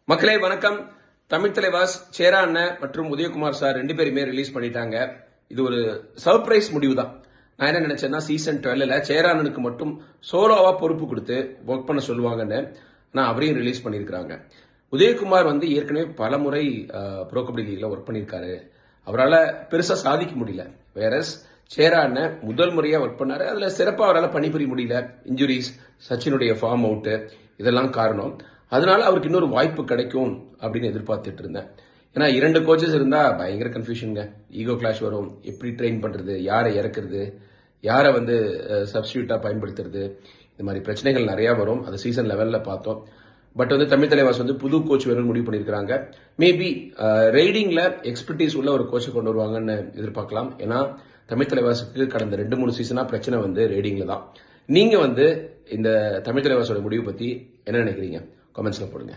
மக்களே வணக்கம். தமிழ் தலைவாஸ் சேரா அண்ணன் மற்றும் உதயகுமார் சார் 2 பேருமே ரிலீஸ் பண்ணிட்டாங்க. இது ஒரு சர்ப்ரைஸ் முடிவு தான். நான் என்ன நினைச்சேன்னா சீசன் 12ல சேரா அண்ணனுக்கு மட்டும் சோலோவா பொறுப்பு கொடுத்து ஒர்க் பண்ண சொல்லுவாங்கன்னு நான் அவரையும் ரிலீஸ் பண்ணியிருக்காங்க. உதயகுமார் ஏற்கனவே பல முறை ப்ரோ கபடி லீக்ல ஒர்க் பண்ணியிருக்காரு. அவரால் பெருசா சாதிக்க முடியல. வேறஸ் சேரா அண்ணன் முதல் முறையா ஒர்க் பண்ணாரு. அதுல சிறப்பா அவரால் பணிபுரிய முடியல. இன்ஜுரிஸ், சச்சினுடைய ஃபார்ம் அவுட் இதெல்லாம் காரணம். அதனால அவருக்கு இன்னொரு வாய்ப்பு கிடைக்கும் அப்படின்னு எதிர்பார்த்துட்டு இருந்தேன். ஏன்னா 2 கோச்சஸ் இருந்தா பயங்கர கன்ஃபியூஷனுங்க. ஈகோ கிளாஷ் வரும். எப்படி ட்ரெயின் பண்றது, யாரை இறக்குறது, யாரை சப்ஸ்டியூட்டா பயன்படுத்துறது, இந்த மாதிரி பிரச்சனைகள் நிறைய வரும். அது சீசன் லெவல்ல பார்த்தோம். பட் தமிழ் தலைவாஸ் புது கோச் வேணும்னு முடிவு பண்ணியிருக்காங்க. மேபி ரைடிங்ல எக்ஸ்பர்டீஸ் உள்ள ஒரு கோச்சை கொண்டு வருவாங்கன்னு எதிர்பார்க்கலாம். ஏன்னா தமிழ் தலைவாசுக்கு கடந்த 2-3 சீசனா பிரச்சனை ரைடிங்ல தான். நீங்க இந்த தமிழ் தலைவாசோட முடிவு பத்தி என்ன நினைக்கிறீங்க? கமெண்ட்ஸ்ல போடுங்க.